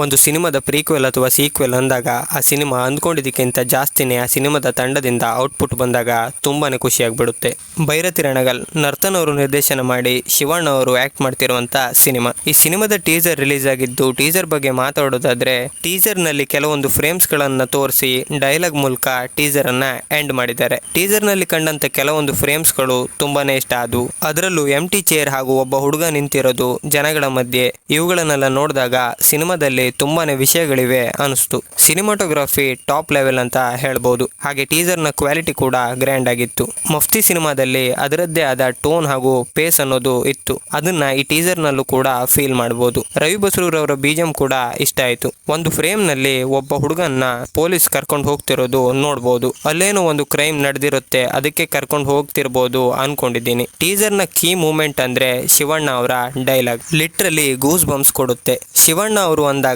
ಒಂದು ಸಿನಿಮಾದ ಪ್ರೀಕ್ವೆಲ್ ಅಥವಾ ಸೀಕ್ವೆಲ್ ಅಂದಾಗ ಆ ಸಿನಿಮಾ ಅಂದ್ಕೊಂಡಿದ್ದಕ್ಕಿಂತ ಜಾಸ್ತಿನೇ ಆ ಸಿನಿಮಾದ ತಂಡದಿಂದ ಔಟ್ಪುಟ್ ಬಂದಾಗ ತುಂಬಾನೇ ಖುಷಿಯಾಗ್ಬಿಡುತ್ತೆ. ಭೈರತಿ ರಣಗಲ್ ನರ್ತನ್ ಅವರು ನಿರ್ದೇಶನ ಮಾಡಿ ಶಿವಣ್ಣ ಅವರು ಆಕ್ಟ್ ಮಾಡ್ತಿರುವಂತ ಸಿನಿಮಾ. ಈ ಸಿನಿಮಾದ ಟೀಸರ್ ರಿಲೀಸ್ ಆಗಿದ್ದು, ಟೀಸರ್ ಬಗ್ಗೆ ಮಾತಾಡೋದಾದ್ರೆ ಟೀಸರ್ ನಲ್ಲಿ ಕೆಲವೊಂದು ಫ್ರೇಮ್ಸ್ ಗಳನ್ನ ತೋರಿಸಿ ಡೈಲಾಗ್ ಮೂಲಕ ಟೀಸರ್ ಅನ್ನ ಎಂಡ್ ಮಾಡಿದ್ದಾರೆ. ಟೀಸರ್ ನಲ್ಲಿ ಕಂಡಂತ ಕೆಲವೊಂದು ಫ್ರೇಮ್ಸ್ ಗಳು ತುಂಬಾನೇ ಇಷ್ಟ ಆದವು. ಅದರಲ್ಲೂ ಎಂಟಿ ಚೇರ್ ಹಾಗೂ ಒಬ್ಬ ಹುಡುಗ ನಿಂತಿರೋದು ಜನಗಳ ಮಧ್ಯೆ, ಇವುಗಳನ್ನೆಲ್ಲ ನೋಡಿದಾಗ ಸಿನಿಮಾದಲ್ಲಿ ತುಂಬಾನೇ ವಿಷಯಗಳಿವೆ ಅನಿಸ್ತು. ಸಿನಿಮಾಟೋಗ್ರಫಿ ಟಾಪ್ ಲೆವೆಲ್ ಅಂತ ಹೇಳ್ಬೋದು. ಹಾಗೆ ಟೀಸರ್ ನ ಕ್ವಾಲಿಟಿ ಕೂಡ ಗ್ರ್ಯಾಂಡ್ ಆಗಿತ್ತು. ಮಫ್ತಿ ಸಿನಿಮಾದಲ್ಲಿ ಅದರದ್ದೇ ಆದ ಟೋನ್ ಹಾಗೂ ಪೇಸ್ ಅನ್ನೋದು ಇತ್ತು. ಅದನ್ನ ಈ ಟೀಸರ್ ನಲ್ಲೂ ಕೂಡ ಫೀಲ್ ಮಾಡಬಹುದು. ರವಿ ಬಸ್ರೂರ್ ಅವರ ಬೀಜಂ ಕೂಡ ಇಷ್ಟ ಆಯ್ತು. ಒಂದು ಫ್ರೇಮ್ ನಲ್ಲಿ ಒಬ್ಬ ಹುಡುಗನ್ನ ಪೊಲೀಸ್ ಕರ್ಕೊಂಡು ಹೋಗ್ತಿರೋದು ನೋಡ್ಬೋದು. ಅಲ್ಲೇನೋ ಒಂದು ಕ್ರೈಮ್ ನಡೆದಿರುತ್ತೆ, ಅದಕ್ಕೆ ಕರ್ಕೊಂಡು ಹೋಗ್ತಿರ್ಬೋದು ಅನ್ಕೊಂಡಿದ್ದೀನಿ. ಟೀಸರ್ ನ ಕೀ ಮೂಮೆಂಟ್ ಅಂದ್ರೆ ಶಿವಣ್ಣ ಅವರ ಡೈಲಾಗ್ ಲಿಟ್ರಲಿ ಗೂಸ್ ಬಂಪ್ಸ್ ಕೊಡುತ್ತೆ. ಶಿವಣ್ಣ ಅವರು ಅಂದಾಗ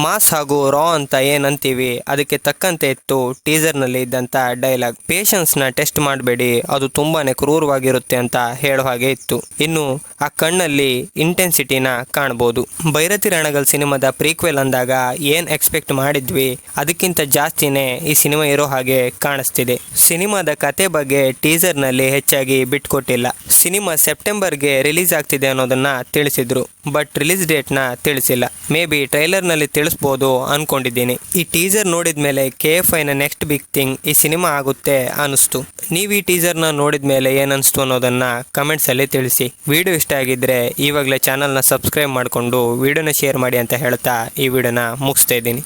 ಮಾಸ್ ಹಾಗೂ ರಾ ಅಂತ ಏನಂತೀವಿ ಅದಕ್ಕೆ ತಕ್ಕಂತೆ ಇತ್ತು ಟೀಸರ್ ನಲ್ಲಿ ಇದ್ದಂತ ಡೈಲಾಗ್. ಪೇಷನ್ಸ್ ನ ಟೆಸ್ಟ್ ಮಾಡಬೇಡಿ, ಅದು ತುಂಬಾನೇ ಕ್ರೂರವಾಗಿರುತ್ತೆ ಅಂತ ಹೇಳೋ ಹಾಗೆ ಇತ್ತು. ಇನ್ನು ಆ ಕಣ್ಣಲ್ಲಿ ಇಂಟೆನ್ಸಿಟಿನ ಕಾಣಬಹುದು. ಭೈರತಿ ರಣಗಲ್ ಸಿನಿಮಾದ ಪ್ರೀಕ್ವೆಲ್ ಅಂದಾಗ ಏನ್ ಎಕ್ಸ್ಪೆಕ್ಟ್ ಮಾಡಿದ್ವಿ ಅದಕ್ಕಿಂತ ಜಾಸ್ತಿನೇ ಈ ಸಿನಿಮಾ ಇರೋ ಹಾಗೆ ಕಾಣಿಸ್ತಿದೆ. ಸಿನಿಮಾದ ಕತೆ ಬಗ್ಗೆ ಟೀಸರ್ ನಲ್ಲಿ ಹೆಚ್ಚಾಗಿ ಬಿಟ್ಕೊಟ್ಟಿಲ್ಲ. ಸಿನಿಮಾ ಸೆಪ್ಟೆಂಬರ್ಗೆ ರಿಲೀಸ್ ಆಗ್ತಿದೆ ಅನ್ನೋದನ್ನ ತಿಳಿಸಿದ್ರು, ಬಟ್ ರಿಲೀಸ್ ಡೇಟ್ ನ ತಿಳಿಸಿಲ್ಲ. ಮೇ ಬಿ ಟ್ರೈಲರ್ ನಲ್ಲಿ ತಿಳಿಸ್ಬೋದು ಅನ್ಕೊಂಡಿದ್ದೀನಿ. ಈ ಟೀಸರ್ ನೋಡಿದ್ಮೇಲೆ KFI ನ ನೆಕ್ಸ್ಟ್ ಬಿಗ್ ಥಿಂಗ್ ಈ ಸಿನಿಮಾ ಆಗುತ್ತೆ ಅನಿಸ್ತು. ನೀವು ಈ ಟೀಸರ್ ನ ನೋಡಿದ್ಮೇಲೆ ಏನ್ ಅನಿಸ್ತು ಅನ್ನೋದನ್ನ ಕಮೆಂಟ್ಸ್ ಅಲ್ಲಿ ತಿಳಿಸಿ. ವಿಡಿಯೋ ಇಷ್ಟ ಆಗಿದ್ರೆ ಇವಾಗಲೇ ಚಾನಲ್ ನ ಸಬ್ಸ್ಕ್ರೈಬ್ ಮಾಡಿಕೊಂಡು ವಿಡಿಯೋನ ಶೇರ್ ಮಾಡಿ ಅಂತ ಹೇಳ್ತಾ ಈ ವಿಡಿಯೋನ ಮುಗಿಸ್ತಾ ಇದ್ದೀನಿ.